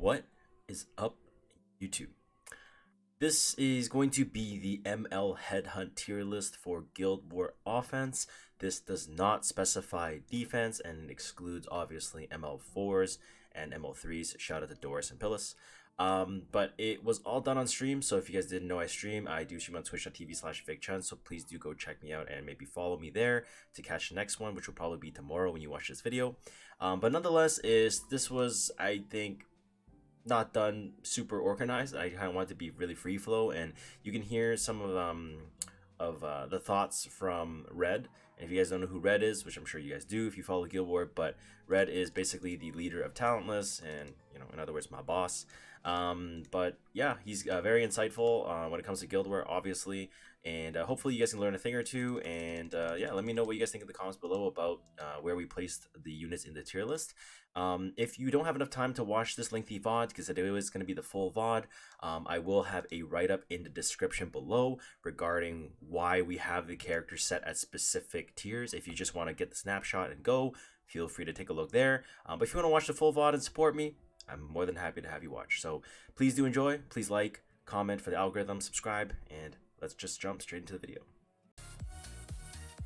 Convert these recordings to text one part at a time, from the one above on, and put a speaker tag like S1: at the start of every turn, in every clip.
S1: What is up, YouTube? This is going to be the ML Headhunt tier list for Guild War offense. This does not specify defense and excludes obviously ML4s and ML3s. Shout out to Doris and Pillis. But it was all done on stream, so if you guys didn't know I stream on twitch.tv/vikchun, so please do go check me out and maybe follow me there to catch the next one, which will probably be tomorrow when you watch this video. But nonetheless, this was, I think, not done super organized. I kind of want it to be really free flow, and you can hear some of the thoughts from Red. And if you guys don't know who Red is, which I'm sure you guys do if you follow Guild War, but Red is basically the leader of Talentless, and in other words, my boss. But yeah, he's very insightful when it comes to Guild War, obviously, and hopefully you guys can learn a thing or two. And yeah, let me know what you guys think in the comments below about where we placed the units in the tier list. If you don't have enough time to watch this lengthy VOD, because it is going to be the full VOD, I will have a write-up in the description below regarding why we have the characters set at specific tiers. If you just want to get the snapshot and go, feel free to take a look there. But if you want to watch the full VOD and support me, I'm more than happy to have you watch. So please do enjoy, please like, comment for the algorithm, subscribe, and let's just jump straight into the video.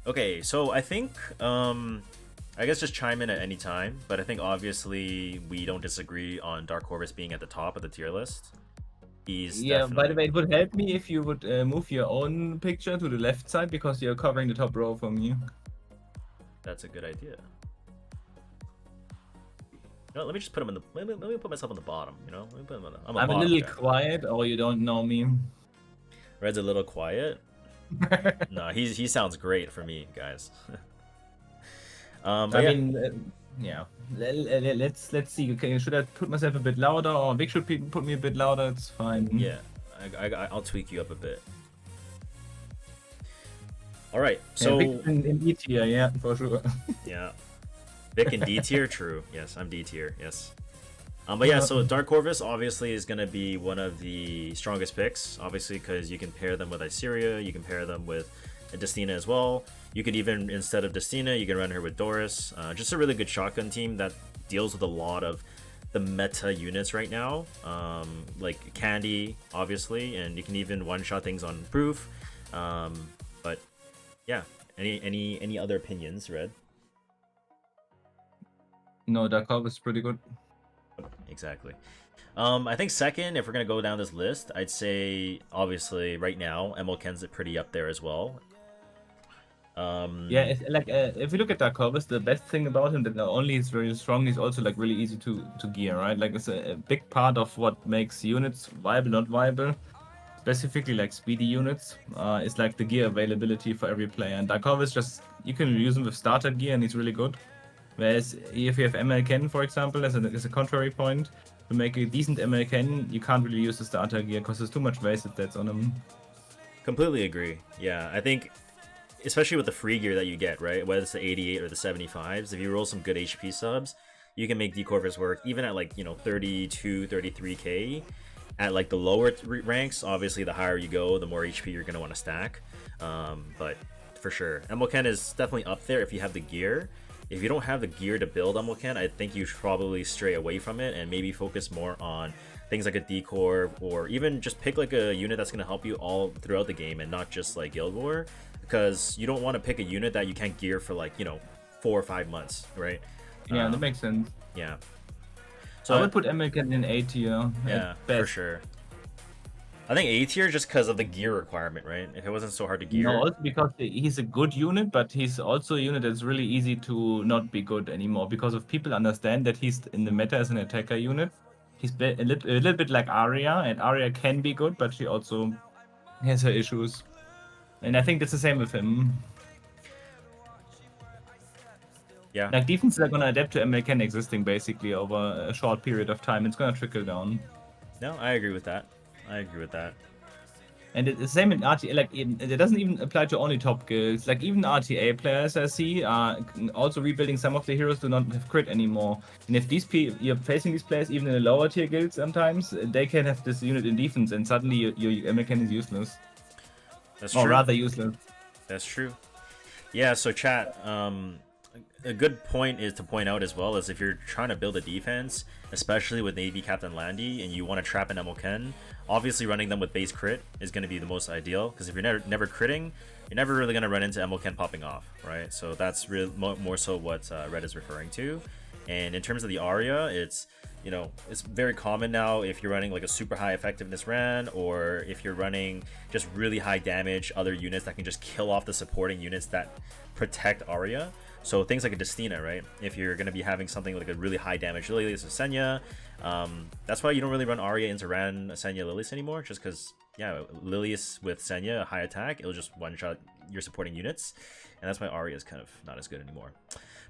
S1: Okay, so I think I guess just chime in at any time, but I think obviously we don't disagree on Dark Corvus being at the top of the tier list. He's
S2: By the way, it would help me if you would move your own picture to the left side, because you're covering the top row for me.
S1: That's a good idea. No, let me just put him in the. Let me put myself on the bottom. Let me put him on the.
S2: I'm a little quiet, or you don't know me.
S1: Red's a little quiet. No, he sounds great for me, guys.
S2: I mean, yeah. Let's see. Okay, should I put myself a bit louder, or Vic should put me a bit louder? It's fine.
S1: Yeah, I'll tweak you up a bit. All right, so
S2: yeah, Vic in E tier, yeah, for sure.
S1: Yeah, Vic in D tier, true. Yes, I'm D tier. Yes. But yeah, so Dark Corvus obviously is going to be one of the strongest picks, obviously, because you can pair them with Iseria, you can pair them with Stene as well. You could even, instead of Stene, you can run her with Doris. Just a really good shotgun team that deals with a lot of the meta units right now, like Candy, obviously, and you can even one-shot things on Proof. But yeah, any other opinions, Red?
S2: No, Dark Corvus is pretty good.
S1: Exactly. I think second, if we're gonna go down this list, I'd say obviously right now ML it pretty up there as well.
S2: Yeah, if you look at Dark Corvus, the best thing about him that not only is very strong, he's also like really easy to gear, right? Like it's a big part of what makes units viable, not viable. Specifically like speedy units, is like the gear availability for every player. And Dark Corvus, just you can use him with starter gear and he's really good. Whereas if you have ML for example, as a contrary point, to make a decent ML you can't really use the starter gear because there's too much wasted that's on him.
S1: Completely agree. Yeah, I think especially with the free gear that you get, right? Whether it's the 88 or the 75s, if you roll some good HP subs, you can make D Corvus work even at like 32, 33k. At like the lower ranks, obviously the higher you go, the more HP you're gonna want to stack. But for sure, ML is definitely up there if you have the gear. If you don't have the gear to build ML I think you should probably stray away from it and maybe focus more on things like a D-Corp, or even just pick like a unit that's going to help you all throughout the game and not just like Guild War, because you don't want to pick a unit that you can't gear for like 4 or 5 months, right?
S2: Yeah, that makes sense.
S1: Yeah,
S2: so I would put ML in A tier.
S1: Yeah, for sure. I think A tier just because of the gear requirement, right? If it wasn't so hard to gear.
S2: No, also because he's a good unit, but he's also a unit that's really easy to not be good anymore, because if people understand that he's in the meta as an attacker unit, he's a little bit like Arya, and Arya can be good, but she also has her issues. And I think that's the same with him.
S1: Yeah.
S2: Like defenses are gonna adapt to ML existing basically over a short period of time. It's gonna trickle down.
S1: No, I agree with that.
S2: And it's the same in RTA, like it doesn't even apply to only top guilds. Like even RTA players I see are also rebuilding. Some of the heroes do not have crit anymore. And if you're facing these players even in the lower tier guilds, sometimes they can have this unit in defense, and suddenly your ML is useless.
S1: That's true.
S2: Or rather useless.
S1: That's true. Yeah. So chat. a good point is to point out as well is if you're trying to build a defense, especially with Navy Captain Landy, and you want to trap an Ken, obviously running them with base crit is going to be the most ideal, because if you're never critting, you're never really going to run into Ken popping off, right? So that's more so what Red is referring to. And in terms of the Aria, it's, you know, it's very common now if you're running like a super high effectiveness ran, or if you're running just really high damage other units that can just kill off the supporting units that protect Aria. So things like a Stene, right? If you're going to be having something like a really high damage Lilius or Senya, that's why you don't really run Aria into Ran, Senya, Lilius anymore, just because, yeah, Lilius with Senya, high attack, it'll just one-shot your supporting units, and that's why Aria is kind of not as good anymore.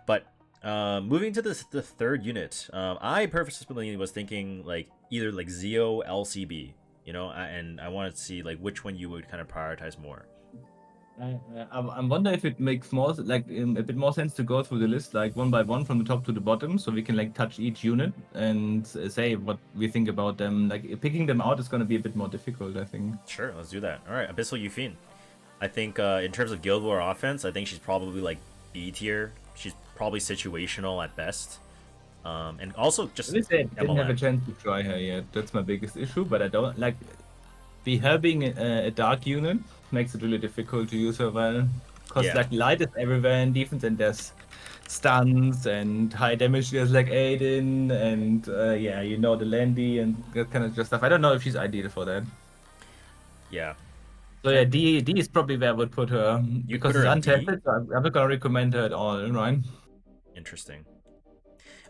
S1: But moving to the third unit, I personally was thinking like either like Zeo, LCB, you know, and I wanted to see like which one you would kind of prioritize more.
S2: I wonder if it makes more like a bit more sense to go through the list like one by one from the top to the bottom, so we can like touch each unit and say what we think about them. Like picking them out is going to be a bit more difficult, I think.
S1: Sure, let's do that. All right, Abyssal Yufine. I think in terms of Guild War offense, I think she's probably like B tier. She's probably situational at best. And also just
S2: didn't have a chance to try her yet. That's my biggest issue, but I don't like her being a dark unit makes it really difficult to use her well, because like light is everywhere in defense, and there's stuns and high damage. There's like Aiden and yeah, you know, the Landy and that kind of just stuff. I don't know if she's ideal for that.
S1: Yeah.
S2: So yeah, D is probably where I would put her, because it's untested. So I'm not gonna recommend her at all, right?
S1: Interesting.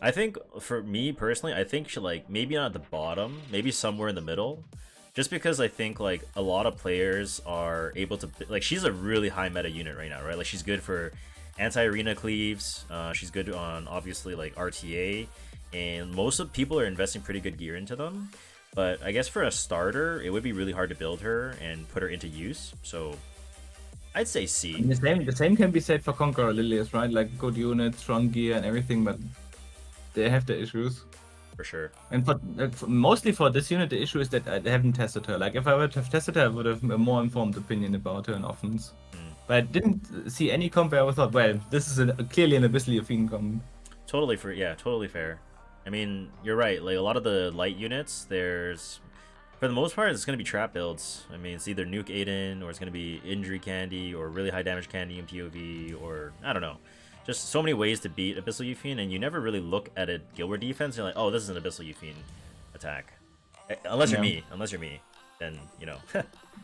S1: I think for me personally, I think she like maybe not at the bottom, maybe somewhere in the middle. Just because I think like a lot of players are able to, like, she's a really high meta unit right now, right? Like she's good for anti-arena cleaves, she's good on obviously like RTA, and most of people are investing pretty good gear into them. But I guess for a starter, it would be really hard to build her and put her into use. So I'd say C.
S2: I mean, the same can be said for Conqueror Lilius, right? Like good unit, strong gear and everything, but they have the issues.
S1: For sure.
S2: And mostly for this unit, the issue is that I haven't tested her. Like, if I would have tested her, I would have a more informed opinion about her in offense. But I didn't see any comp where I thought, well, this is clearly an Abyssal Yufine comp.
S1: Totally totally fair. I mean, you're right. Like, a lot of the light units, there's, for the most part, it's going to be trap builds. I mean, it's either Nuke Aiden, or it's going to be Injury Candy, or really high damage Candy in POV, or, I don't know. Just so many ways to beat Abyssal Yufine, and you never really look at a Guild War defense and you're like, oh, this is an Abyssal Yufine attack. Unless you're me. Unless you're me. Then, you know.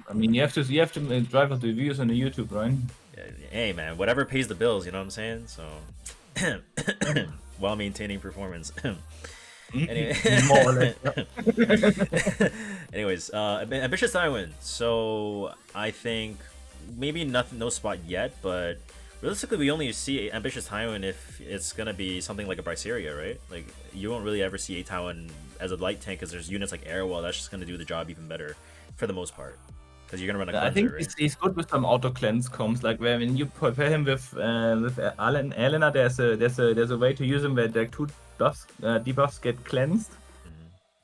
S2: I mean, you have to drive up the views on the YouTube, right?
S1: Hey, man, whatever pays the bills, you know what I'm saying? So, while maintaining performance. Anyway.
S2: More or less.
S1: Anyways, Ambitious Tywin. So, I think maybe no spot yet, but realistically, we only see Ambitious Tywin if it's gonna be something like a Bryceria, right? Like, you won't really ever see a Tywin as a light tank, because there's units like Airwell that's just gonna do the job even better for the most part. Because you're gonna run a cleanser,
S2: I think
S1: right?
S2: he's good with some auto cleanse comps. Like when you pair him with Elena, there's a way to use him where like two debuffs get cleansed.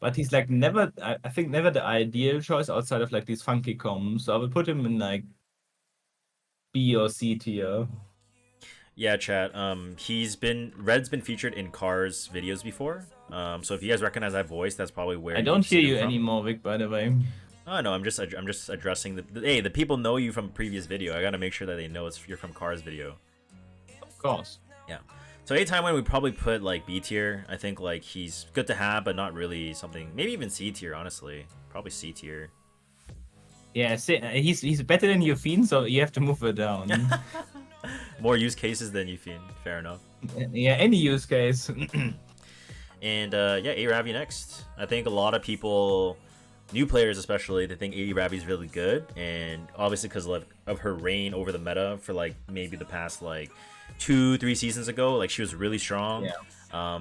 S2: But he's like never, I think never the ideal choice outside of like these funky comps. So I would put him in like B or C tier.
S1: Yeah, chat. Red's been featured in Cars videos before. So if you guys recognize that voice, that's probably where
S2: I don't hear you anymore, Vic. By the way.
S1: Oh no, I'm just addressing the people know you from previous video. I gotta make sure that they know you're from Cars video.
S2: Of course.
S1: Yeah. So anytime when we probably put like B tier, I think like he's good to have, but not really something. Maybe even C tier, honestly. Probably C tier.
S2: Yeah, he's better than Yufine, so you have to move it down.
S1: More use cases than Yufine. Fair enough.
S2: Yeah, any use case.
S1: And yeah, A-Ravi next. I think a lot of people, new players especially, they think A-Ravi's really good, and obviously because of her reign over the meta for like maybe the past like 2-3 seasons ago, like she was really strong. Yeah.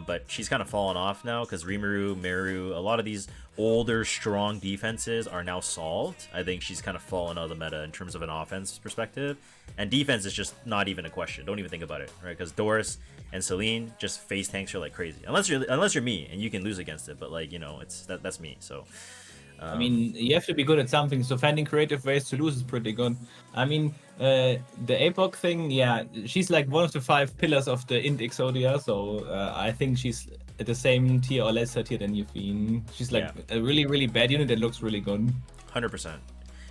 S1: But she's kind of fallen off now because Rimuru, Meru, a lot of these older strong defenses are now solved. I think she's kind of fallen out of the meta in terms of an offense perspective, and defense is just not even a question. Don't even think about it, right? Because Doris and Celine just face tanks her like crazy, unless you're me and you can lose against it. But like, you know, that's me. So
S2: I mean, you have to be good at something, so finding creative ways to lose is pretty good. I mean, the APOC thing, yeah, she's like one of the 5 pillars of the Int Exodia, so I think she's at the same tier or lesser tier than Yufine. She's like a really, really bad unit that looks really good.
S1: 100%.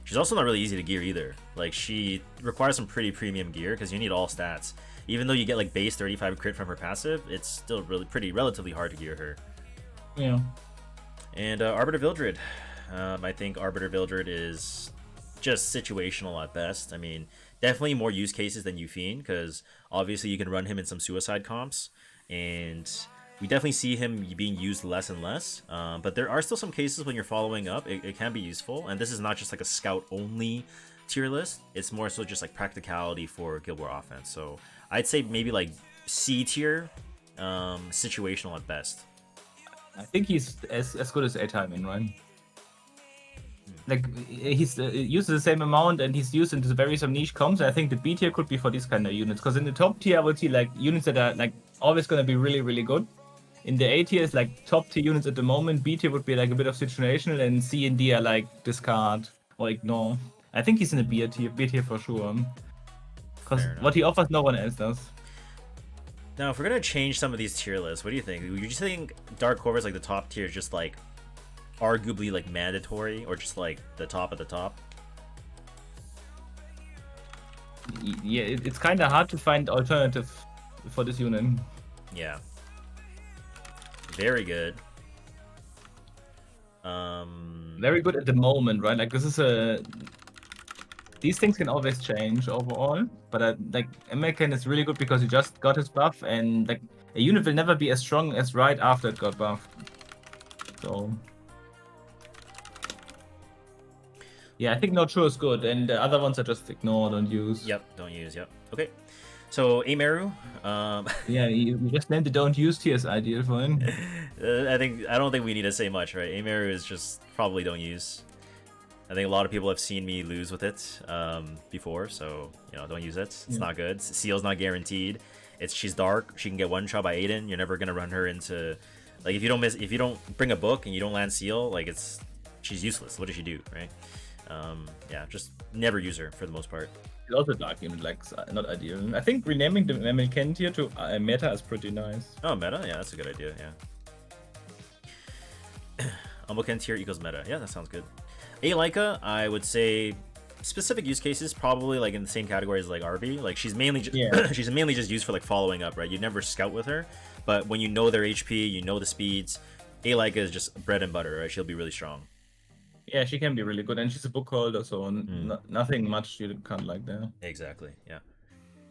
S1: She's also not really easy to gear either. Like, she requires some pretty premium gear because you need all stats. Even though you get like base 35 crit from her passive, it's still relatively hard to gear her.
S2: Yeah.
S1: And Arbiter Vildred. I think Arbiter Vildred is just situational at best. I mean, definitely more use cases than Yufine, because obviously you can run him in some suicide comps, and we definitely see him being used less and less. But there are still some cases when you're following up, it can be useful. And this is not just like a scout only tier list, it's more so just like practicality for Guild War offense. So I'd say maybe like C tier, situational at best.
S2: I think he's as good as A-timing, right? Like, he's used the same amount, and he's used into very some niche comps. I think the B tier could be for these kind of units, because in the top tier I would see like units that are like always going to be really, really good. In the A tier is like top tier units at the moment. B tier would be like a bit of situational, and C and D are like discard or ignore. I think he's in the B tier for sure, because what he offers no one else does.
S1: Now, if we're gonna change some of these tier lists, what do you think? Would you think Dark Corvus like the top tier is just like arguably like mandatory, or just like the top of the top?
S2: Yeah, it's kind of hard to find alternative for this unit.
S1: Yeah. Very good.
S2: Very good at the moment, right? Like, this is a... These things can always change overall, but like American is really good because he just got his buff, and like a unit will never be as strong as right after it got buffed. So yeah, I think Not Sure is good, and the other ones are just ignore, don't use.
S1: Yep, don't use. Yep. Okay. So Ameru,
S2: yeah, you just named the don't use tier as ideal for him.
S1: I don't think we need to say much, right? Ameru is just probably don't use. I think a lot of people have seen me lose with it before, so you know, don't use it. It's not good. Seal's not guaranteed. She's dark. She can get one shot by Aiden. You're never gonna run her into, like, if you don't bring a book and you don't land Seal, like, she's useless. What does she do, right? Yeah, just never use her for the most part.
S2: It's also dark unit, like, not ideal. I think renaming the American tier to meta is pretty nice.
S1: Oh, meta? Yeah, that's a good idea. Yeah. American tier equals meta. Yeah, that sounds good. Leica, I would say specific use cases probably like in the same category as like RB. Like, she's mainly just she's mainly just used for like following up, right? You never scout with her, but when you know their HP, you know the speeds, Leica is just bread and butter, right? She'll be really strong.
S2: Yeah, she can be really good, and she's a book holder, so nothing much you can't like there.
S1: Exactly. Yeah.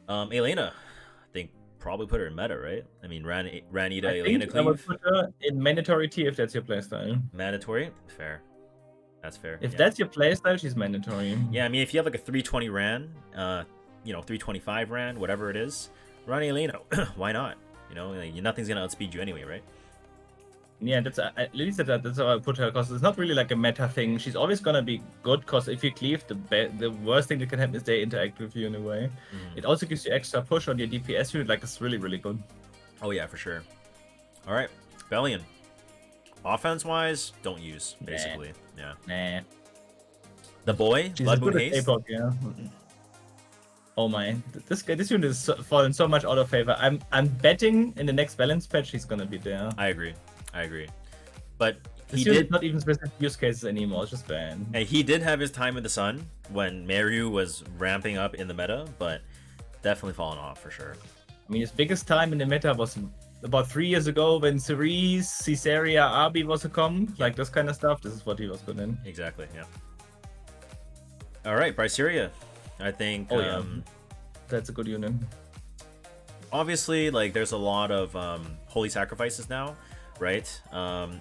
S1: Elena, I think probably put her in meta, right? I mean, Ranita, Elena Cleave.
S2: I would put her in mandatory tier if that's your playstyle.
S1: Mandatory, fair. That's fair.
S2: If that's your playstyle, she's mandatory.
S1: Yeah, I mean, if you have like a 320 Ran, 325 Ran, whatever it is, run Elena. Why not? You know, like, nothing's gonna outspeed you anyway, right?
S2: Yeah, that's at least that's how I put her, because it's not really like a meta thing. She's always gonna be good, because if you cleave, the worst thing that can happen is they interact with you in a way. It also gives you extra push on your DPS unit, like, it's really, really good.
S1: Oh yeah, for sure. All right, Bellion. Offense-wise, don't use, basically. Yeah.
S2: Nah.
S1: The boy, Blood Moon Haste.
S2: Yeah. Oh my, this unit is fallen so much out of favor. I'm betting in the next balance patch he's gonna be there.
S1: I agree. But
S2: this unit is not even specific use cases anymore. It's just banned.
S1: And he did have his time in the sun when Meru was ramping up in the meta, but definitely fallen off for sure.
S2: I mean, his biggest time in the meta was about 3 years ago when Cerise, Caesarea, Arby was a comp, like this kind of stuff. This is what he was good in.
S1: Exactly, yeah. All right, Bryceria. I think
S2: that's a good unit.
S1: Obviously, like, there's a lot of holy sacrifices now, right?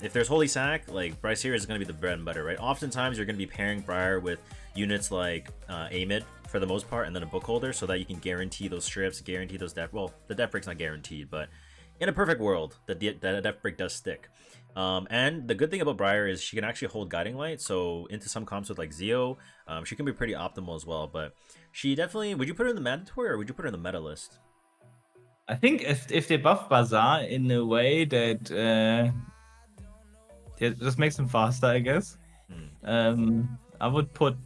S1: If there's holy sac, like, Bryceria is going to be the bread and butter, right? Oftentimes, you're going to be pairing Briar with units like Amid for the most part, and then a book holder, so that you can guarantee those strips, guarantee those def. Well, the def break's not guaranteed, but in a perfect world, the def break does stick. And the good thing about Briar is she can actually hold Guiding Light, so into some comps with like Zeo, she can be pretty optimal as well. But she definitely, would you put her in the mandatory or would you put her in the meta list?
S2: I think if they buff Bazaar in a way that just makes him faster, I guess. I would put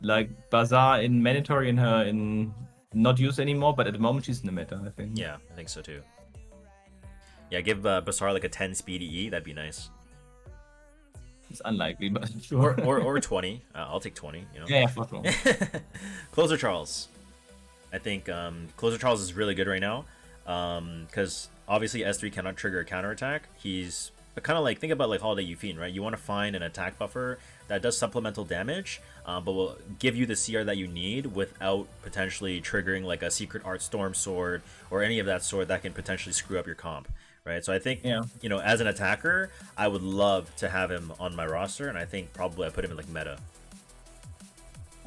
S2: like Bazaar in mandatory and her in not used anymore, but at the moment she's in the meta, I think.
S1: Yeah, I think so too. Yeah, give Basar like a 10 speedy E. That'd be nice.
S2: It's unlikely, but sure.
S1: Or 20. I'll take 20. You know.
S2: Yeah, for sure.
S1: Closer Charles. I think Closer Charles is really good right now. Because obviously S3 cannot trigger a counterattack. He's kind of like, think about like Holiday Euphine, right? You want to find an attack buffer that does supplemental damage, but will give you the CR that you need without potentially triggering like a Secret Art Storm sword or any of that sword that can potentially screw up your comp, right? So I think,
S2: Yeah.
S1: you know, as an attacker, I would love to have him on my roster, and I think probably I put him in like meta.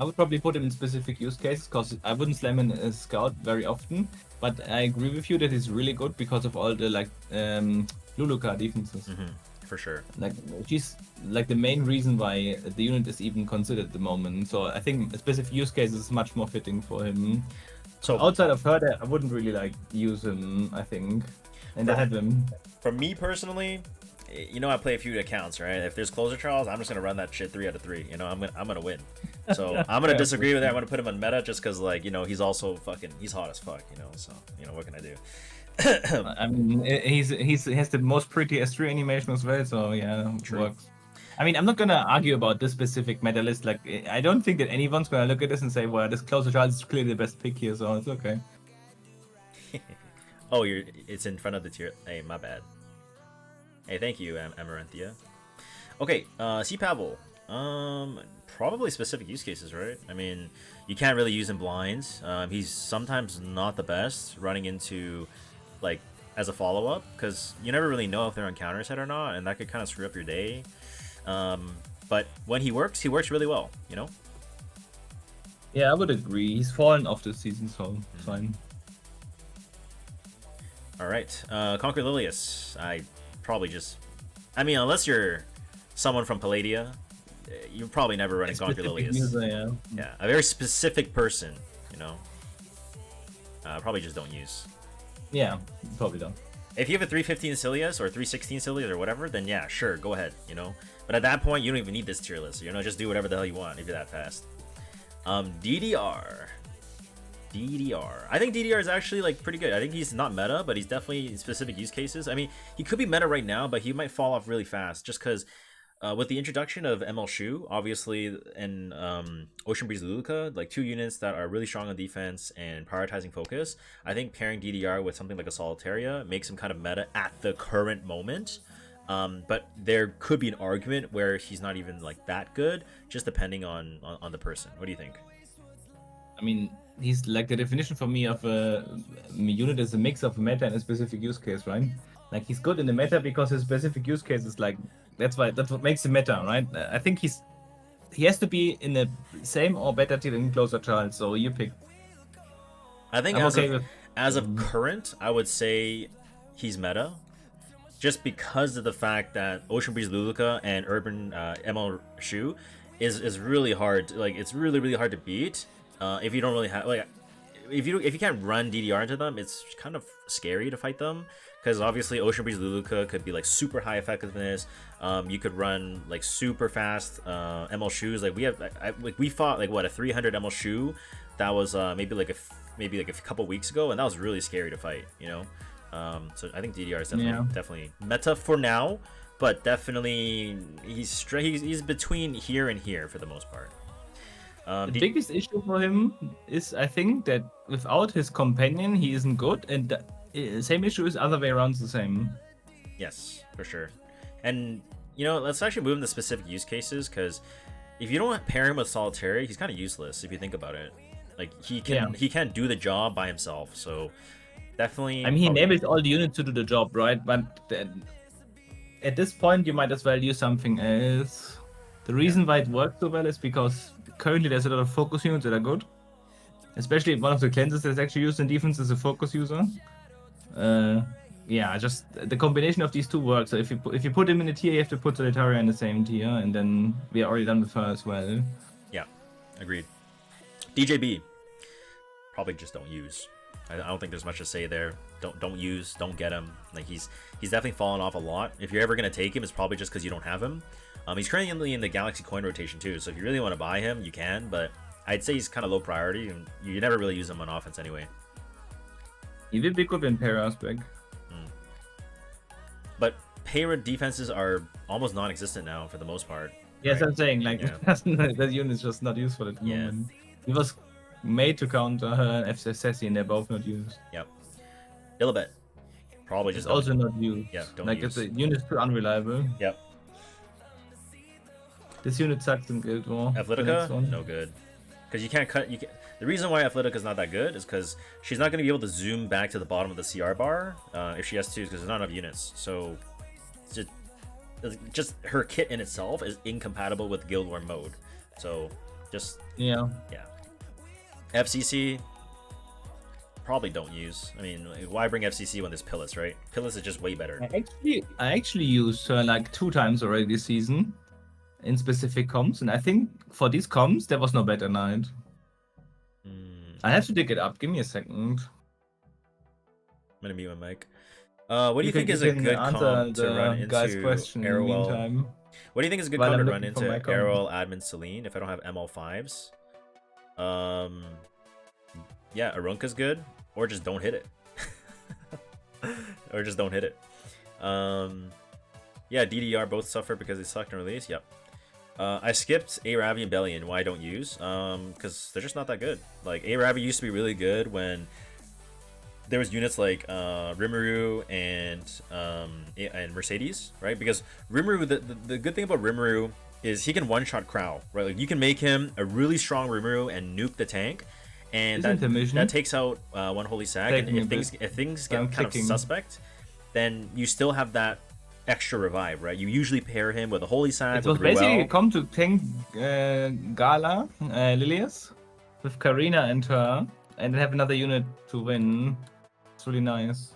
S2: I would probably put him in specific use cases because I wouldn't slam in a scout very often. But I agree with you that he's really good because of all the like Luluka defenses.
S1: For sure.
S2: Like she's like the main reason why the unit is even considered at the moment. So I think a specific use case is much more fitting for him.
S1: So
S2: Outside of her, I wouldn't really like use him, I think. And I have him.
S1: for me personally, you know, I play a few accounts, right? If there's Closer Charles, I'm just gonna run that shit 3 out of 3. You know, I'm gonna win. So I'm gonna disagree with that. I'm gonna put him on meta just because, like, you know, he's also he's hot as fuck. You know, so you know what can I do?
S2: I mean, he has the most pretty S3 animation as well, so yeah, it works. I mean, I'm not gonna argue about this specific meta list. Like, I don't think that anyone's gonna look at this and say, "Well, this Closer Child is clearly the best pick here," so it's okay.
S1: Oh, it's in front of the tier. Hey, my bad. Hey, thank you, Amaranthia. Okay, C Pavel. Probably specific use cases, right? I mean, you can't really use him blind. He's sometimes not the best running into, like, as a follow-up, because you never really know if they're on counter set or not, and that could kind of screw up your day. But when he works really well, you know?
S2: Yeah, I would agree. He's fallen off this season, so it's fine.
S1: Alright, Conquer Lilius. I probably just... I mean, unless you're someone from Palladia, you're probably never running Conquer Lilius.
S2: User,
S1: Yeah, a very specific person, you know? Probably just don't use.
S2: Yeah, probably don't.
S1: If you have a 315 Cilius or 316 Cilius or whatever, then yeah, sure, go ahead, you know? But at that point, you don't even need this tier list, you know? Just do whatever the hell you want if you're that fast. DDR. I think DDR is actually like pretty good. I think he's not meta, but he's definitely in specific use cases. I mean, he could be meta right now, but he might fall off really fast just because with the introduction of ML Shu, obviously, and Ocean Breeze Luluka, like 2 units that are really strong on defense and prioritizing focus, I think pairing DDR with something like a Solitaria makes him kind of meta at the current moment. But there could be an argument where he's not even like that good, just depending on the person. What do you think?
S2: I mean, he's like the definition for me of a unit is a mix of meta and a specific use case, right? Like he's good in the meta because his specific use case is like that's what makes him meta, right? I think he has to be in the same or better tier than Closer Child, so you pick.
S1: I think
S2: I'm
S1: as of current, I would say he's meta, just because of the fact that Ocean Breeze Luluka and Urban ML Shu is really hard. Like it's really hard to beat. If you don't really have like, if you can't run DDR into them, it's kind of scary to fight them. Because obviously Ocean Breeze Luluka could be like super high effectiveness. You could run like super fast ML Shoes. Like we fought like what a 300 ML Shoe that was maybe like a couple weeks ago, and that was really scary to fight. You know, so I think DDR is definitely meta for now, but definitely he's between here and here for the most part.
S2: The biggest issue for him is, I think, that without his companion, he isn't good, and the same issue is other way around the same.
S1: Yes, for sure. And, you know, let's actually move into specific use cases, because if you don't pair him with Solitaria, he's kind of useless, if you think about it. Like, he can't do the job by himself, so definitely...
S2: I mean, he enables all the units to do the job, right? But at this point, you might as well use something else. The reason why it works so well is because currently there's a lot of focus units that are good. Especially one of the cleanses that's actually used in defense is a focus user. Yeah, just the combination of these two works. So if you put him in a tier, you have to put Solitaria in the same tier, and then we are already done with her as well.
S1: Yeah, agreed. DJB, probably just don't use. I don't think there's much to say there. Don't use, don't get him. Like he's definitely fallen off a lot. If you're ever gonna take him, it's probably just because you don't have him. He's currently in the Galaxy coin rotation too, so if you really want to buy him, you can. But I'd say he's kind of low priority, and you never really use him on offense anyway.
S2: He will be good when Para's back.
S1: But Para defenses are almost non-existent now for the most part.
S2: Yes,
S1: right?
S2: I'm saying like
S1: Yeah.
S2: that unit's just not useful at the moment. It was made to counter her and FSSC, and they're both not used.
S1: Yep. Illibet. Probably just
S2: It's also not used.
S1: Yeah, don't
S2: like
S1: use.
S2: the unit's too unreliable.
S1: Yep.
S2: This unit sucks in Guild War.
S1: Athletica, no good. Because you can't cut. The reason why Athletica is not that good is because she's not going to be able to zoom back to the bottom of the CR bar if she has to, because there's not enough units. So, just her kit in itself is incompatible with Guild War mode. So, just
S2: yeah.
S1: FCC, probably don't use. I mean, why bring FCC when there's Pillis, right? Pillis is just way better.
S2: I actually used her like 2 times already this season in specific comps, and I think for these comps there was no better knight. I have to dig it up. Give me a second.
S1: I'm gonna mute my mic. What do you think is a good comp to run into
S2: question
S1: Arrowell? What do you think is a good comp to run into
S2: Arrowell,
S1: Admin, Celine if I don't have ML5s? Yeah, Arunka's good, or just don't hit it. Or just don't hit it. Yeah, DDR both suffer because they sucked in release. Yep. I skipped Aravi and Bellion, why I don't use, because they're just not that good. Like, Aravi used to be really good when there was units like Rimuru and Mercedes, right? Because Rimuru, the good thing about Rimuru is he can one-shot Crow, right? Like, you can make him a really strong Rimuru and nuke the tank, and that takes out one Holy Sack. And if things get kind of suspect, then you still have that extra revive, right? You usually pair him with a Holy Sack.
S2: It was basically come to tank Gala, Lilius, with Karina and her, and then have another unit to win. It's really nice.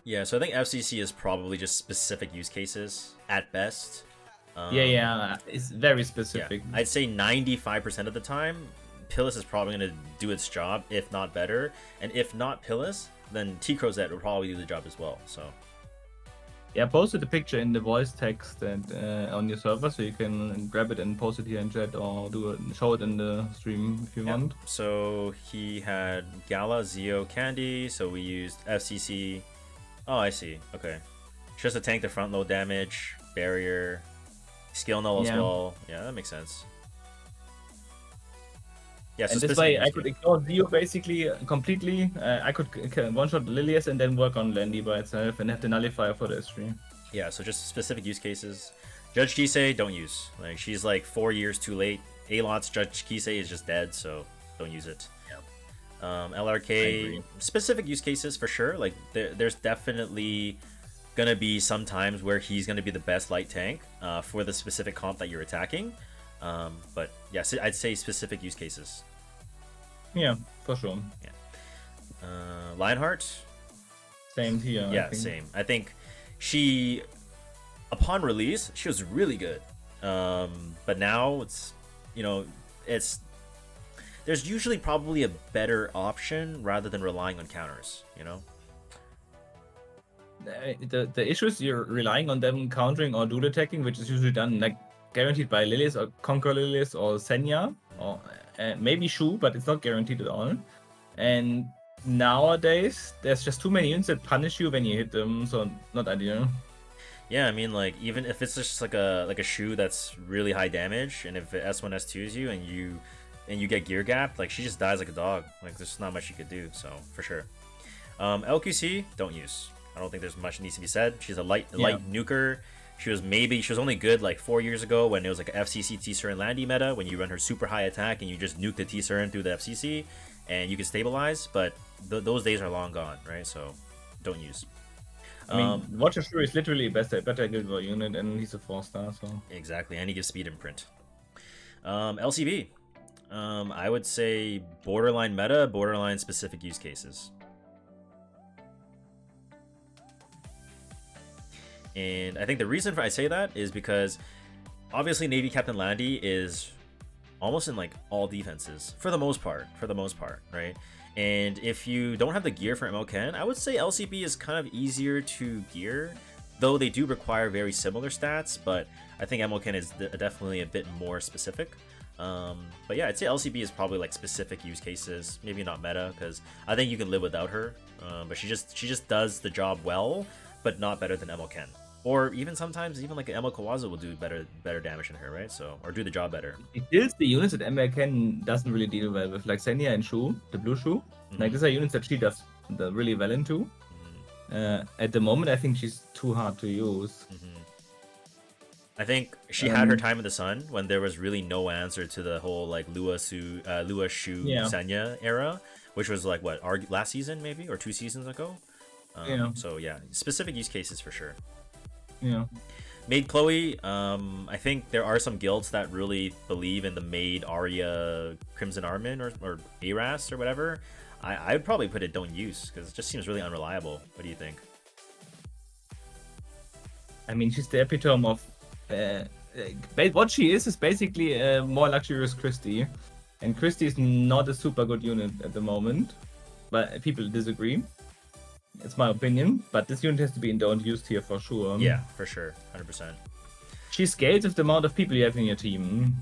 S1: Yeah, so I think FCC is probably just specific use cases at best.
S2: Yeah, it's very specific.
S1: Yeah. I'd say 95% of the time, Pillis is probably going to do its job, if not better. And if not Pillis, then T-Crozet will probably do the job as well. So.
S2: Yeah, posted the picture in the voice text and on your server, so you can grab it and post it here in chat, or show it in the stream if you want.
S1: So he had Gala, Zeo, Candy, so we used FCC. Oh, I see. Okay. Just to tank the front load damage, barrier, skill null as well. Yeah, that makes sense. Yeah, so
S2: and this way I could ignore Zeo basically completely. I could one-shot Lilius and then work on Landy by itself and have the nullifier for the stream.
S1: Yeah, so just specific use cases. Judge Kisei, don't use. Like, she's like 4 years too late. A-Lot's Judge Kisei is just dead, so don't use it. LRK, specific use cases for sure. Like, there's definitely gonna be some times where he's gonna be the best light tank for the specific comp that you're attacking. But yeah, so I'd say specific use cases.
S2: Yeah, for sure.
S1: Yeah. Lionheart.
S2: Same here.
S1: Yeah, same. I think she, upon release, she was really good. But now it's, there's usually probably a better option rather than relying on counters.
S2: The issue is you're relying on them countering or dual attacking, which is usually done like guaranteed by Lilius or Conquer Lilius or Senya or maybe Shu, but it's not guaranteed at all. And nowadays there's just too many units that punish you when you hit them, so not ideal.
S1: Yeah, I mean, like, even if it's just like a Shu that's really high damage, and if it S1 S2s you and you get gear gapped, like, she just dies like a dog. Like, there's not much you could do, so for sure. LQC, don't use. I don't think there's much needs to be said. She's a light nuker. She was only good like 4 years ago when it was like a FCC T-Sur and Landy meta, when you run her super high attack and you just nuke the T-Sur through the FCC and you can stabilize, but those days are long gone, right? So don't use.
S2: I mean, Watcher Shrew is literally a better Guild War unit, and he's a 4-star, so.
S1: Exactly, and he gives speed imprint. LCB. I would say borderline meta, borderline specific use cases. And I think the reason I say that is because obviously Navy Captain Landy is almost in like all defenses for the most part, right? And if you don't have the gear for MLK, I would say LCB is kind of easier to gear, though they do require very similar stats, but I think MLK is definitely a bit more specific. But yeah, I'd say LCB is probably like specific use cases, maybe not meta, because I think you can live without her. But she just does the job well, but not better than MLK. Or even sometimes, even like an ML Kawazu will do better damage than her, right? So, or do the job better.
S2: It is the units that MLK doesn't really deal well with, like Stene and Shu, the blue Shu. Like these are units that she does really well into. At the moment, I think she's too hard to use.
S1: I think she had her time in the sun when there was really no answer to the whole like Lua Shu Senya era, which was like what, last season maybe, or 2 seasons ago. So yeah, specific use cases for sure.
S2: Yeah.
S1: Maid Chloe, I think there are some guilds that really believe in the Maid Arya Crimson Armin or Aras or whatever. I'd probably put it don't use, because it just seems really unreliable. What do you think?
S2: I mean, she's the epitome of what she is basically a more luxurious Christie, and Christie is not a super good unit at the moment, but people disagree. It's my opinion, but this unit has to be in don't used here for sure.
S1: Yeah, for sure, 100%.
S2: She scales with the amount of people you have in your team.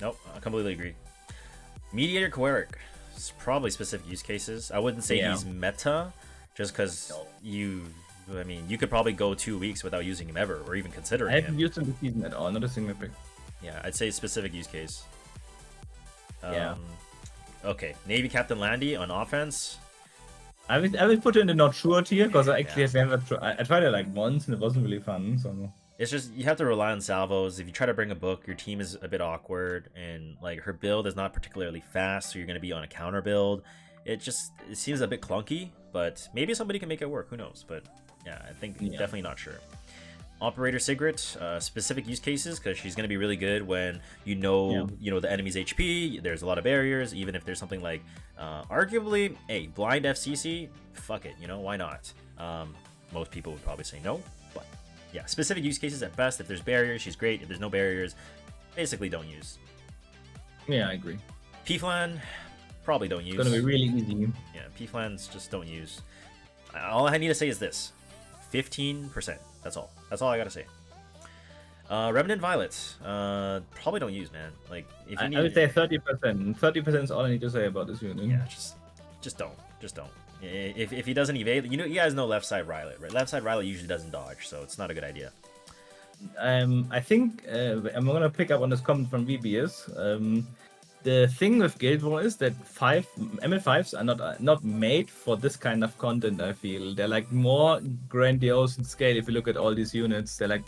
S1: Nope, I completely agree. Mediator Queric, it's probably specific use cases. I wouldn't say he's meta, just because you could probably go 2 weeks without using him ever, or even considering him.
S2: I haven't used him this season at all, not a single pick.
S1: Yeah, I'd say specific use case.
S2: Yeah.
S1: Okay, Navy Captain Landy on offense.
S2: I would put her in the not sure tier, because I actually I tried it like once and it wasn't really fun. So
S1: it's just you have to rely on salvos. If you try to bring a book, your team is a bit awkward, and like her build is not particularly fast, so you're going to be on a counter build. It seems a bit clunky, but maybe somebody can make it work. Who knows? But yeah, I think definitely not sure. Operator Sigrid, specific use cases, because she's going to be really good when you know the enemy's HP. There's a lot of barriers, even if there's something like arguably blind FCC. Fuck it, why not? Most people would probably say no, but yeah, specific use cases at best. If there's barriers, she's great. If there's no barriers, basically don't use.
S2: Yeah, I agree.
S1: P-Flan, probably don't use.
S2: It's gonna be really easy.
S1: Yeah, P-Flans just don't use. All I need to say is this: 15%. That's all. That's all I gotta say. Revenant Violet, probably don't use, man. Like, if you need,
S2: I would say 30%. 30% is all I need to say about this unit.
S1: Yeah, just don't. If he doesn't evade, you guys know left side Rylet, right? Left side Rylet usually doesn't dodge, so it's not a good idea.
S2: I think I'm gonna pick up on this comment from VBS. The thing with Guild War is that ML5s are not made for this kind of content. I feel they're like more grandiose in scale. If you look at all these units, they're like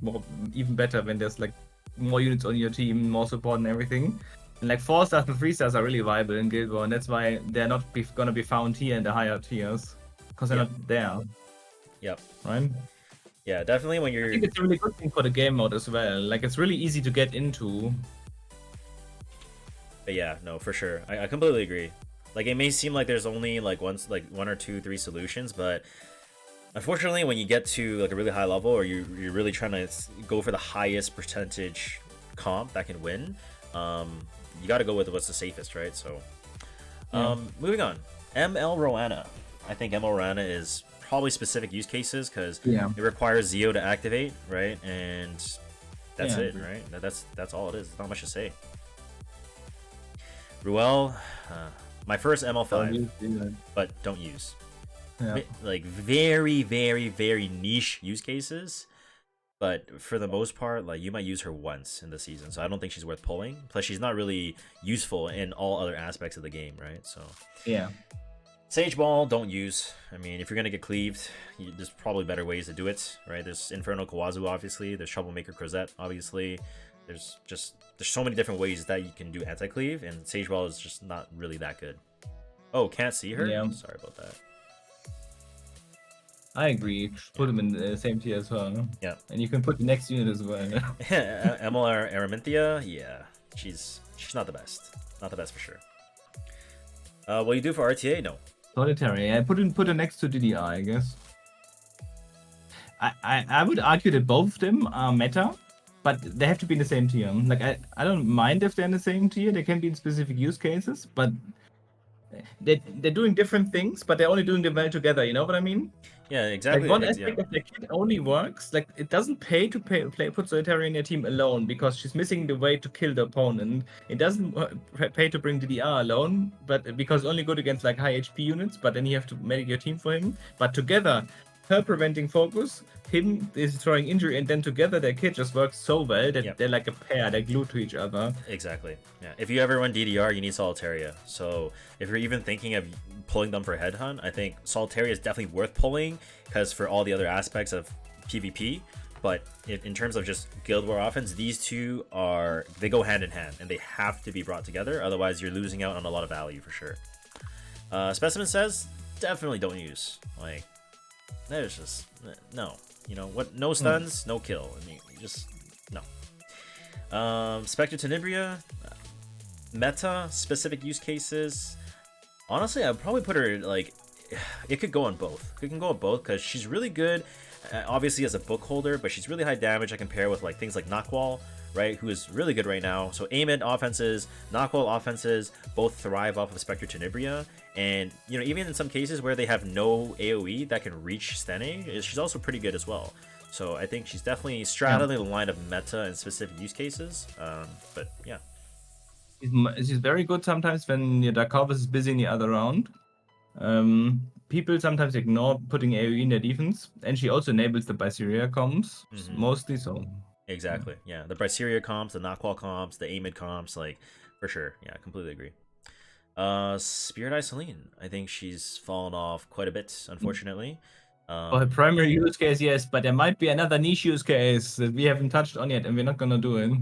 S2: even better when there's like more units on your team, more support and everything. And like 4-stars and 3-stars are really viable in Guild War, and that's why they're not gonna be found here in the higher tiers, because they're not there.
S1: Yep.
S2: Right.
S1: Yeah, definitely when you're.
S2: I think it's a really good thing for the game mode as well. Like, it's really easy to get into.
S1: But yeah, no, for sure. I completely agree. Like, it may seem like there's only like one or two, 3 solutions, but unfortunately, when you get to like a really high level, or you're really trying to go for the highest percentage comp that can win, you got to go with what's the safest, right? So, moving on. ML Roanna. I think ML Roanna is probably specific use cases, because it requires Zeo to activate, right? And that's it, right? That's all it is. There's not much to say. Ruel, my first ML5, but don't use. Like, very, very, very niche use cases, but for the most part, like, you might use her once in the season, so I don't think she's worth pulling. Plus, she's not really useful in all other aspects of the game, right? So Sage Ball, don't use. I mean, if you're gonna get cleaved, there's probably better ways to do it, right? There's Infernal Kawazu, obviously. There's Troublemaker Crozet, obviously. There's so many different ways that you can do anti-cleave, and Sage Ball is just not really that good. Oh, can't see her?
S2: Yeah.
S1: Sorry about that.
S2: I agree. Put them in the same tier as well.
S1: Yeah.
S2: And you can put the next unit as well.
S1: MLR Araminthia, yeah. She's not the best. Not the best for sure. What do you do for RTA? No.
S2: Solitaria. I put her next to DDR, I guess. I would argue that both of them are meta. but they have to be in the same tier. Like I don't mind if they're in the same tier. They can be in specific use cases, but they're doing different things, but they're only doing them well together. You know what I mean?
S1: Yeah,
S2: Like
S1: exactly.
S2: one
S1: Yeah.
S2: aspect of the kit only works. Like it doesn't pay to put Solitaria in your team alone because she's missing the way to kill the opponent. It doesn't pay to bring DDR alone, but because only good against like high HP units. But then you have to make your team for him. But together, her preventing focus, him destroying injury, and then together their kit just works so well that
S1: Yep.
S2: they're like a pair. They're glued to each other.
S1: Exactly. Yeah. If you ever run DDR, you need Solitaria. So if you're even thinking of pulling them for Headhunt, I think Solitaria is definitely worth pulling because for all the other aspects of PvP. But in terms of just Guild War offense, these two they go hand in hand and they have to be brought together. Otherwise, you're losing out on a lot of value for sure. Specimen says definitely don't use. Like, there's just no. You know what? No stuns, no kill. I mean, just no. Spectre Tenebria, meta specific use cases. Honestly, I'd probably put her like it could go on both. It can go on both because she's really good, obviously as a book holder, but she's really high damage. I compare with like things like Knockwall, right? Who is really good right now. So Aimid offenses, Knockwall offenses, both thrive off of Spectre Tenebria. And you know, even in some cases where they have no AoE that can reach Stene, she's also pretty good as well. So I think she's definitely straddling the line of meta and specific use cases. But yeah.
S2: She's very good sometimes when your Dark Corvus is busy in the other round. People sometimes ignore putting AoE in their defense, and she also enables the Byseria comms mostly. So
S1: exactly, yeah, the Byseria comps, the Knockwall comps, the Aimid comps, like for sure, yeah, completely agree. Spirit Eye Celine, I think she's fallen off quite a bit, unfortunately.
S2: For her primary use case, yes, but there might be another niche use case that we haven't touched on yet, and we're not gonna do it.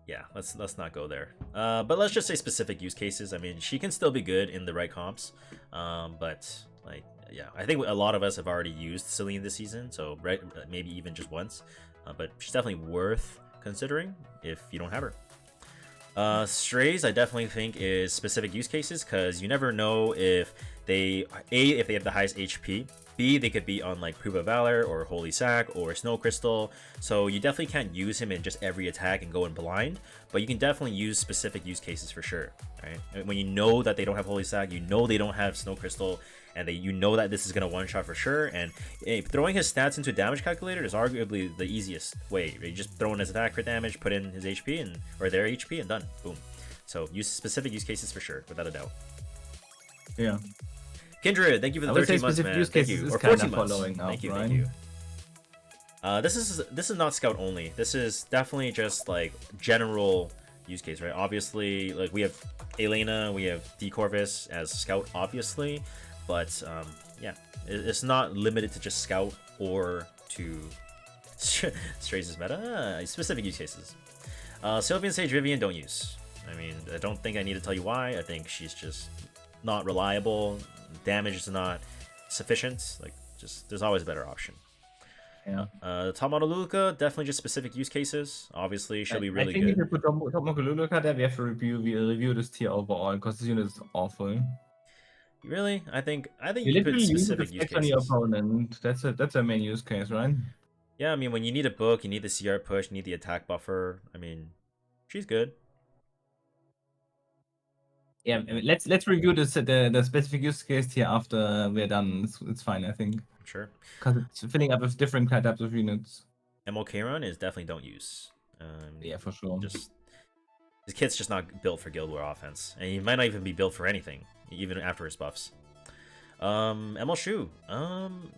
S1: Yeah, let's not go there. But let's just say specific use cases. I mean, she can still be good in the right comps. But like, yeah, I think a lot of us have already used Celine this season, so right, maybe even just once. But she's definitely worth considering if you don't have her. Strays, I definitely think is specific use cases because you never know if they if they have the highest HP. B, they could be on like Proof of Valor or Holy Sack or Snow Crystal, so you definitely can't use him in just every attack and go in blind, but you can definitely use specific use cases for sure, right? When you know that they don't have Holy Sack, you know they don't have Snow Crystal, and you know that this is going to one-shot for sure, and throwing his stats into a damage calculator is arguably the easiest way. You just throw in his attack crit damage, put in his HP, or their HP, and done. Boom. So use specific use cases for sure, without a doubt.
S2: Yeah.
S1: Kindred, thank you for the 13 months, man. Thank you. Or 14 months. Thank you, thank you. This is not scout only. This is definitely just like general use case, right? Obviously, like we have Elena, we have D Corvus as scout, obviously, but yeah, it's not limited to just scout or to Strays' meta. Specific use cases. Sylvian Sage Vivian don't use. I mean, I don't think I need to tell you why. I think she's just not reliable. Damage is not sufficient. Like, just there's always a better option.
S2: Yeah.
S1: Tomono Luluka, definitely just specific use cases. Obviously, she'll be really good.
S2: I think if we put Tomono Luluka there, we have to review this tier overall because this unit is awful.
S1: Really? I think
S2: you
S1: you put
S2: use
S1: specific use
S2: on
S1: cases.
S2: your opponent. That's a main use case, right?
S1: Yeah, I mean, when you need a book, you need the CR push, you need the attack buffer. I mean, she's good.
S2: Yeah, let's review the specific use case here after we're done. It's fine, I think.
S1: Sure.
S2: Because it's filling up with different types of units.
S1: MOK run is definitely don't use.
S2: Yeah, for sure.
S1: Just his kit's just not built for Guild War offense, and he might not even be built for anything, even after his buffs. ML Shu,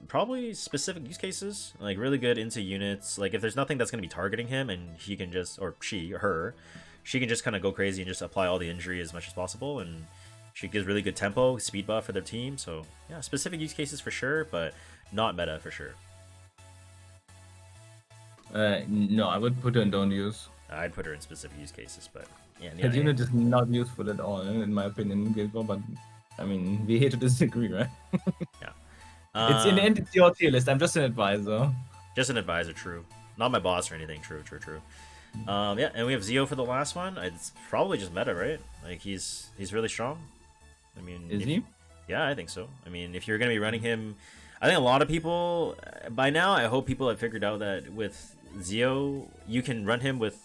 S1: probably specific use cases, like really good into units. Like if there's nothing that's gonna be targeting him, and he can just, or she or her, she can just kind of go crazy and just apply all the injury as much as possible, and she gives really good tempo, speed buff for their team. So yeah, specific use cases for sure, but not meta for sure.
S2: No, I would put her in don't use.
S1: I'd put her in specific use cases, but yeah.
S2: That unit is not useful at all, in my opinion, in Guild War, but I mean, we're here to disagree, right?
S1: Yeah.
S2: It's in the end, it's your tier list. I'm just an advisor.
S1: Just an advisor, true. Not my boss or anything, true. Yeah, and we have Zio for the last one. It's probably just meta, right? Like he's really strong. I mean,
S2: is he?
S1: Yeah, I think so. I mean, if you're gonna be running him, I think a lot of people by now. I hope people have figured out that with Zio, you can run him with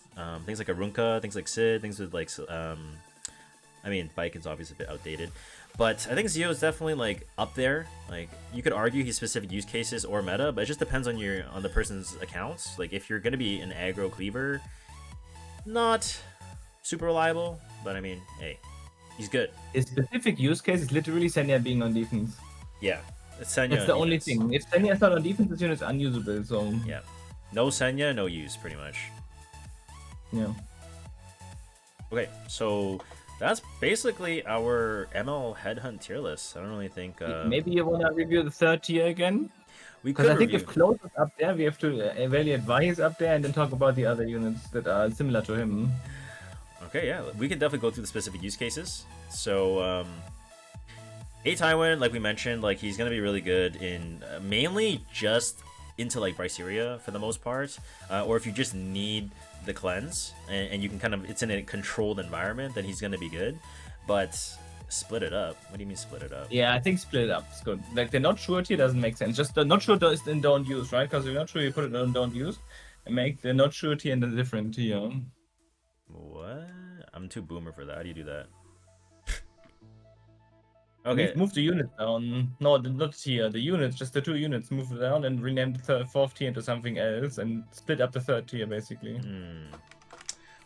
S1: things like Arunka, things like Sid, things with like I mean, Viking's obviously a bit outdated, but I think Zio is definitely like up there. Like you could argue he's specific use cases or meta, but it just depends on the person's accounts. Like if you're gonna be an aggro cleaver, not super reliable, but I mean, hey, he's good.
S2: His specific use case is literally Senya being on defense.
S1: Yeah, it's Senya.
S2: That's the only thing. If Senya is not on defense, this unit is unusable. So
S1: yeah, no Senya, no use, pretty much.
S2: Yeah.
S1: Okay, so that's basically our ML Headhunt tier list. I don't really think.
S2: Maybe you wanna review the third tier again?
S1: We
S2: Because
S1: could
S2: I think
S1: review.
S2: if Close is up there, we have to evaluate why he's up there and then talk about the other units that are similar to him.
S1: Okay, yeah, we can definitely go through the specific use cases. So, A Tywin, like we mentioned, like he's gonna be really good in mainly just into like Bryceria for the most part, or if you just need the cleanse and you can kind of it's in a controlled environment, then he's gonna be good. But split it up. What do you mean split it up?
S2: Yeah, I think split it up is good. Like the not sure tier doesn't make sense. Just the not sure is in don't use, right? Because you're not sure, you put it on don't use and make the not sure tier in a different tier.
S1: What? I'm too boomer for that. How do you do that? Okay.
S2: Move the unit down. No, not the tier. The units, just the two units. Move it down and rename the fourth tier into something else and split up the third tier basically.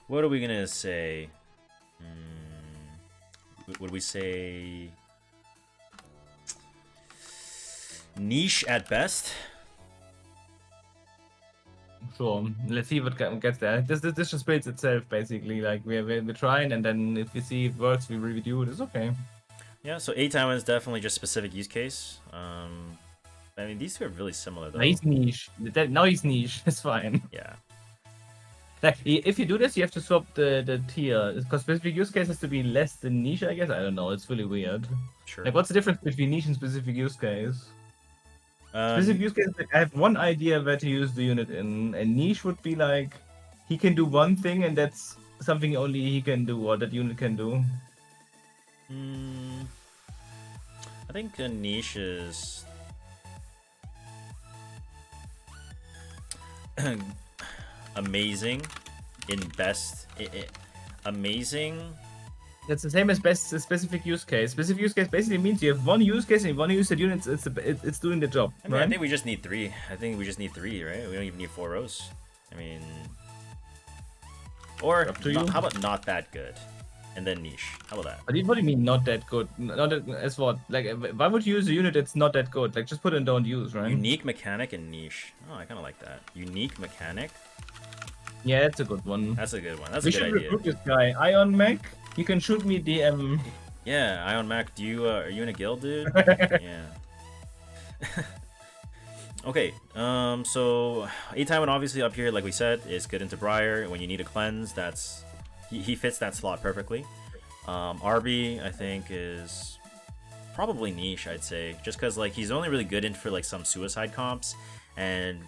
S1: What are we gonna say? Would we say niche at best?
S2: Sure. Let's see what gets there. This just builds itself basically. Like we're trying, and then if we see it works, we review it. It's okay.
S1: Yeah. So A Time is definitely just specific use case. I mean these two are really similar though.
S2: Now he's niche. Now he's niche. It's fine.
S1: Yeah.
S2: Like if you do this, you have to swap the tier because specific use case has to be less than niche. I guess I don't know. It's really weird.
S1: Sure.
S2: Like what's the difference between niche and specific use case? Specific use case, like, I have one idea where to use the unit in. And niche would be like he can do one thing and that's something only he can do or that unit can do.
S1: I think a niche is amazing in best. Amazing.
S2: That's the same as best specific use case. Specific use case basically means you have one use case and one use that unit it's doing the job.
S1: I mean,
S2: right?
S1: I think we just need three. I think we just need three, right? We don't even need 4 rows. I mean, or how about not that good, and then niche? How about that?
S2: What do you mean not that good? Not that, as what? Like, why would you use a unit that's not that good? Like, just put in don't use, right?
S1: Unique mechanic and niche. Oh, I kind of like that. Unique mechanic.
S2: Yeah, that's a good one.
S1: That's a good one. That's
S2: We
S1: a good
S2: should
S1: idea.
S2: recruit this guy. Ion Mech, you can shoot me DM.
S1: Yeah, Ion Mac, do you are you in a guild, dude? Yeah. Okay, so A Tywin obviously up here, like we said, is good into Briar. When you need a cleanse, that's he fits that slot perfectly. RB I think is probably niche, I'd say, just because like he's only really good in for like some suicide comps, and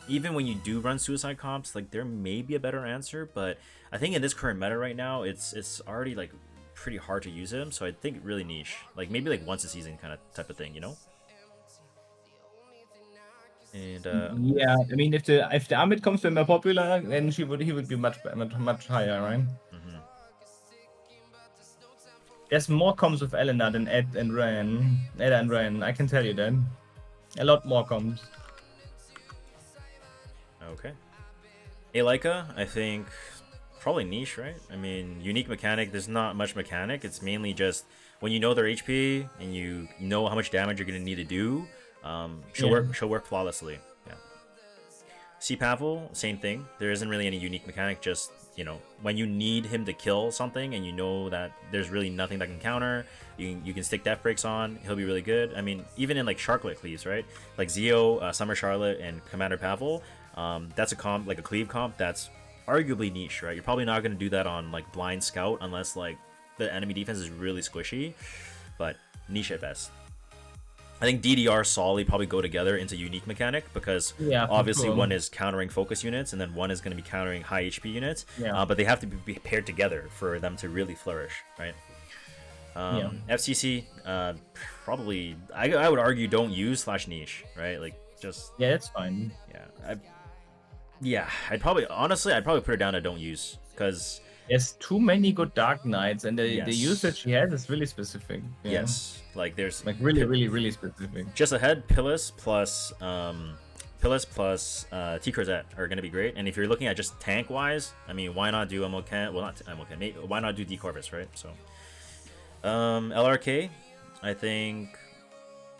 S1: even when you do run suicide comps, like there may be a better answer, but I think in this current meta right now, it's already like pretty hard to use him. So I think really niche, like maybe like once a season kind of type of thing, you know. And
S2: yeah, I mean, if the Amit comes to more popular, then he would be much higher, right? There's more comms with Elena than Ed and Ren. I can tell you that. A lot more comms.
S1: Okay. Elika, I think probably niche, right? I mean, unique mechanic, there's not much mechanic. It's mainly just when you know their HP and you know how much damage you're gonna need to do, she'll work flawlessly. Yeah. C-Pavel, same thing. There isn't really any unique mechanic, just you know, when you need him to kill something and you know that there's really nothing that can counter, you can stick death breaks on, he'll be really good. I mean, even in like Sharklet cleaves, right? Like Zio, Summer Charlotte, and Commander Pavel, that's a comp, like a cleave comp that's arguably niche, right? You're probably not going to do that on like blind scout unless like the enemy defense is really squishy, but niche at best. I think DDR solely probably go together into unique mechanic because obviously one is countering focus units and then one is going to be countering high HP units, but they have to be paired together for them to really flourish, right? FCC, probably I would argue don't use / niche, right? Like just
S2: that's fine.
S1: Yeah, Yeah, I'd probably put her down to don't use because
S2: There's too many good Dark Knights, and the
S1: yes,
S2: usage he has is really specific. Yeah,
S1: yes, like there's
S2: like really, really, really specific.
S1: just ahead Pillis plus T Crozet are gonna be great. And if you're looking at just tank wise, I mean, why not do MLK? Well, not MLK. Maybe, why not do D Corvus, right? So LRK, I think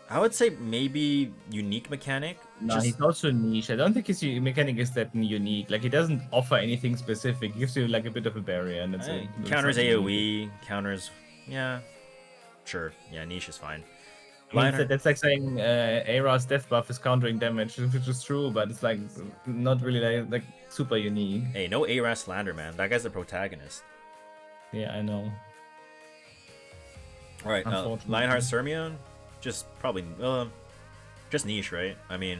S1: I would say maybe unique mechanic.
S2: No,
S1: Just
S2: he's also niche. I don't think his mechanic is that unique. Like he doesn't offer anything specific. He gives you like a bit of a barrier, and that's it. It's
S1: counters
S2: not unique.
S1: AOE, counters. Yeah, sure. Yeah, niche is fine.
S2: I mean,
S1: Lionheart.
S2: that's like saying Era's death buff is countering damage, which is true, but it's like not really like super unique.
S1: Hey, no ARAS slander, man. That guy's the protagonist.
S2: Yeah, I know.
S1: All right,
S2: Unfortunately.
S1: Lionheart Sermion, just probably just niche, right? I mean,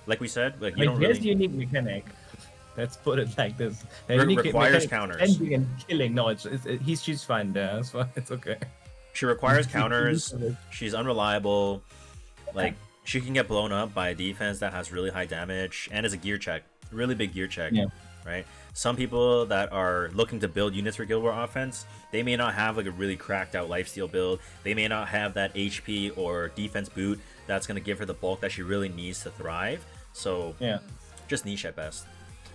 S1: like we said, like you don't
S2: here's
S1: really
S2: the unique mechanic. Let's put it like this. The
S1: Re-
S2: unique
S1: requires
S2: mechanic is
S1: counters.
S2: ending and killing. No, she's fine there. It's okay.
S1: She requires counters. She's unreliable. Like she can get blown up by a defense that has really high damage and is a gear check, really big gear check.
S2: Yeah.
S1: Right. Some people that are looking to build units for Guild War offense, they may not have like a really cracked out lifesteal build. They may not have that HP or defense boot that's gonna give her the bulk that she really needs to thrive. So
S2: Yeah.
S1: just niche at best.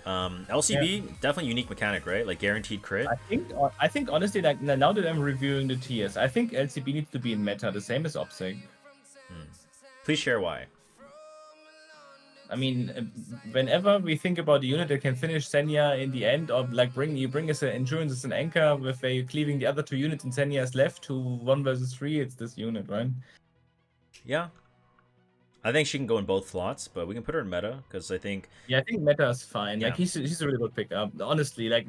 S1: LCB, definitely unique mechanic, right? Like guaranteed crit.
S2: I think honestly, like now that I'm reviewing the tiers, I think LCB needs to be in meta, the same as Obsec.
S1: Please share why.
S2: I mean, whenever we think about a unit that can finish Senya in the end, or like bring us an endurance as an anchor with a cleaving the other two units and Senya's left to 1 versus 3, it's this unit, right?
S1: Yeah. I think she can go in both slots, but we can put her in meta because I think
S2: Yeah, I think meta is fine.
S1: Yeah.
S2: Like he's a really good pickup. Honestly, like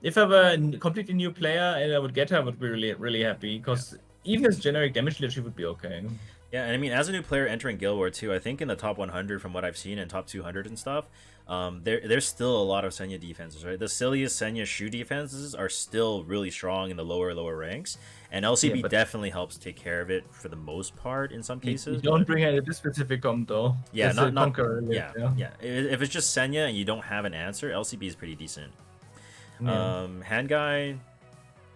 S2: if I were a completely new player and I would get her, I would be really really happy because even as generic damage dealer, she would be okay.
S1: yeah, and I mean as a new player entering Guild War 2, I think in the top 100 from what I've seen and top 200 and stuff, there's still a lot of Senya defenses, right? The silliest Senya shoe defenses are still really strong in the lower ranks, and LCB
S2: but
S1: definitely helps take care of it for the most part in some cases.
S2: You don't
S1: but-
S2: bring her this specific comp though.
S1: Yeah,
S2: It's
S1: not
S2: a Conqueror list,
S1: yeah. If it's just Senya and you don't have an answer, LCB is pretty decent.
S2: Yeah.
S1: Hand guy,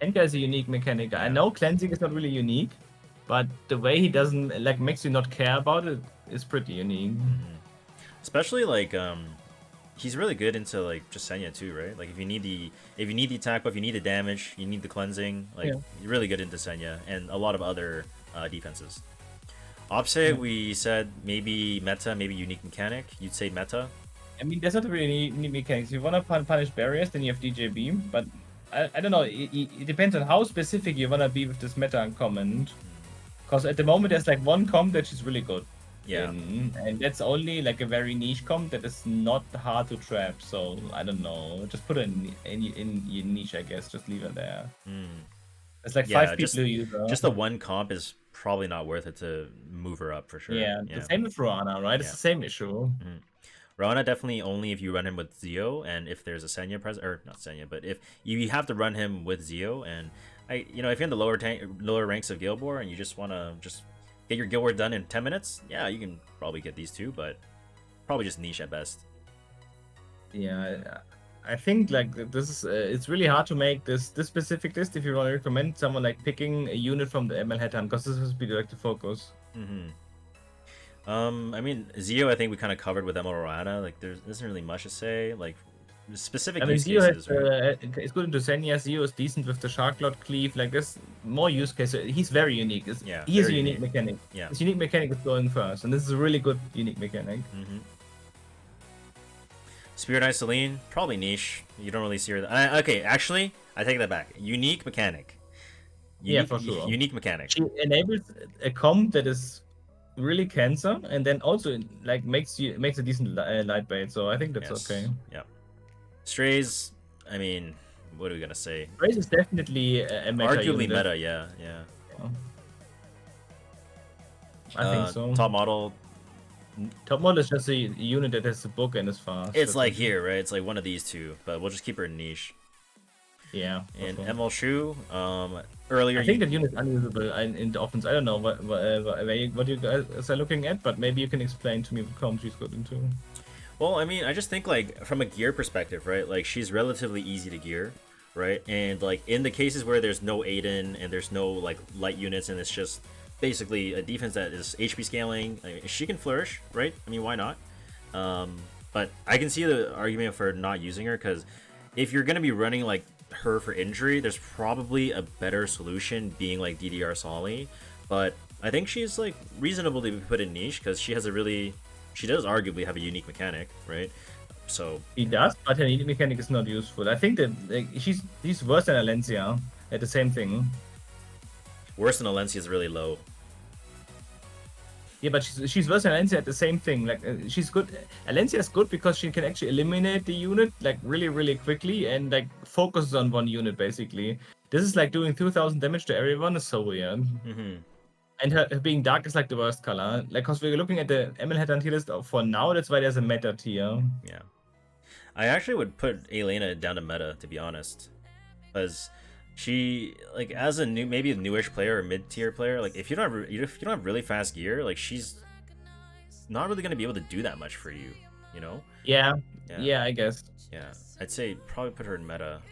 S2: Enka is a unique mechanic. I know cleansing is not really unique, but the way he doesn't like makes you not care about it is pretty unique.
S1: especially like he's really good into like just Senya too, right? Like if you need the attack buff, you need the damage, you need the cleansing, like you're really good into Senya and a lot of other defenses. Opposite, we said maybe meta, maybe unique mechanic. You'd say meta.
S2: I mean, there's not really unique mechanics. If you want to punish barriers, then you have DJ Beam, but I don't know. It depends on how specific you want to be with this meta uncommon. Because at the moment, there's like one comp that is really good.
S1: Yeah.
S2: And that's only like a very niche comp that is not hard to trap. So I don't know. Just put it in your niche, I guess. Just leave it there. There's like 5 people who use her.
S1: Just the one comp is probably not worth it to move her up for sure.
S2: Yeah, the same with Rana, right? It's the same issue.
S1: Rana definitely only if you run him with Zio, and if there's a Senya present, or not Senya, but if you have to run him with Zio, and if you're in the lower ranks of Guild War and you just want to just get your Guild War done in 10 minutes, yeah, you can probably get these two, but probably just niche at best.
S2: Yeah, I think like this is it's really hard to make this specific list if you want to recommend someone like picking a unit from the ML Headhunt because this has to be like the focus.
S1: I mean, Zio, I think we kind of covered with Emerald Rana. Like, there isn't really much to say. Like, specific use
S2: Zio
S1: cases.
S2: it's good into Senya. Zio is decent with the Sharklord Cleave. Like, there's more use cases. He's very unique. He has a unique mechanic.
S1: Yeah.
S2: His unique mechanic is going first, and this is a really good unique mechanic.
S1: Spirit Eye Celine, probably niche. You don't really see her. Okay, actually, I take that back. Unique mechanic.
S2: For sure.
S1: Unique mechanic.
S2: She enables a comp that is really cancer, and then also like makes a decent light bait. So I think that's okay.
S1: Yeah. Strays. I mean, what are we gonna say?
S2: Strays is definitely a meta.
S1: Arguably
S2: unit.
S1: meta. Yeah.
S2: I think so.
S1: Top model.
S2: Top model is just a unit that has a book and is fast.
S1: It's like here, right? It's like one of these two, but we'll just keep her in niche.
S2: Yeah.
S1: And ML Shu, earlier.
S2: I think that unit is unusable in the offense. I don't know what you guys are looking at, but maybe you can explain to me what comp she's good into.
S1: Well, I mean, I just think like from a gear perspective, right? Like she's relatively easy to gear, right? And like in the cases where there's no Aiden and there's no like light units and it's just basically a defense that is HP scaling, I mean, she can flourish, right? I mean, why not? Um, but I can see the argument for not using her because if you're gonna be running like her for injury, there's probably a better solution being like DDR Solly. But I think she's like reasonable to be put in niche because she does arguably have a unique mechanic, right? So
S2: He does, but her unique mechanic is not useful. I think that like, she's worse than Alencia at the same thing.
S1: worse than Alencia is really low.
S2: Yeah, but she's worse than Alencia at the same thing. Like she's good. Alencia is good because she can actually eliminate the unit like really quickly and like focus on one unit basically. This is like doing 2,000 damage to everyone is so weird. And her being dark is like the worst color. Like, because we're looking at the ML Headhunt tier list for now, that's why there's a meta tier.
S1: Yeah. I actually would put Elena down to meta, to be honest. Because she, like, as a new, maybe a newish player or mid-tier player, like, if you don't have really fast gear, like, she's not really going to be able to do that much for you, you know?
S2: Yeah, I guess.
S1: Yeah. I'd say probably put her in meta.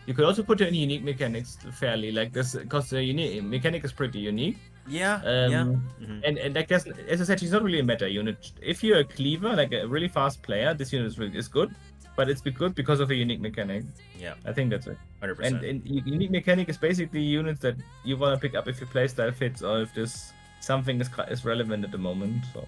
S2: You could also put her in unique mechanics fairly, like this, because the unique mechanic is pretty unique.
S1: Yeah.
S2: And like as I said, she's not really a meta unit. If you're a cleaver, like a really fast player, this unit is good, but it's good because of a unique mechanic.
S1: Yeah.
S2: I think that's it.
S1: 100%.
S2: And unique mechanic is basically units that you want to pick up if your playstyle fits or if this something is relevant at the moment. So.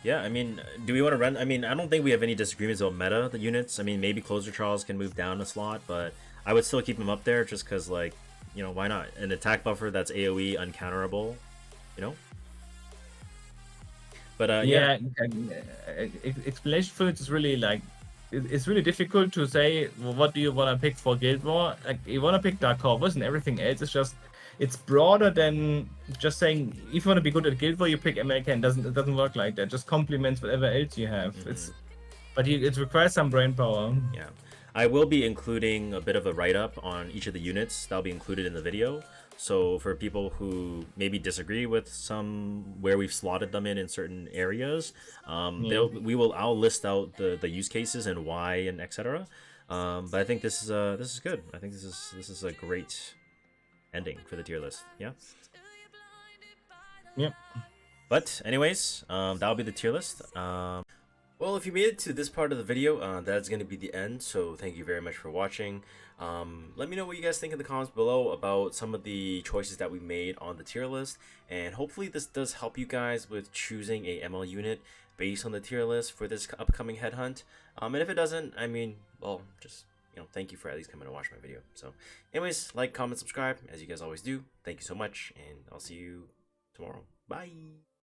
S1: Yeah, I mean, do we want to run? I mean, I don't think we have any disagreements about meta, the units. I mean, maybe Closer Charles can move down a slot, but I would still keep him up there just because, like, you know, why not? An attack buffer that's AoE uncounterable, you know? But, yeah.
S2: Explanation for it is really, like, it's really difficult to say, well, what do you want to pick for Guild War? Like, you want to pick Dark Corvus and everything else is just... It's broader than just saying if you want to be good at Guild War, you pick American. It doesn't work like that. Just complements whatever else you have. It requires some brain power.
S1: Yeah, I will be including a bit of a write-up on each of the units. That'll be included in the video. So for people who maybe disagree with some where we've slotted them in certain areas, I'll list out the use cases and why and etc. But I think this is good. I think this is a great ending for the tier list. Yeah.
S2: Yep.
S1: But anyways, that'll be the tier list. Well, if you made it to this part of the video, that's going to be the end. So thank you very much for watching. Let me know what you guys think in the comments below about some of the choices that we made on the tier list. And hopefully this does help you guys with choosing a ML unit based on the tier list for this upcoming headhunt. And if it doesn't, I mean, well, just, you know, thank you for at least coming to watch my video. So anyways, like, comment, subscribe, as you guys always do. Thank you so much, and I'll see you tomorrow. Bye.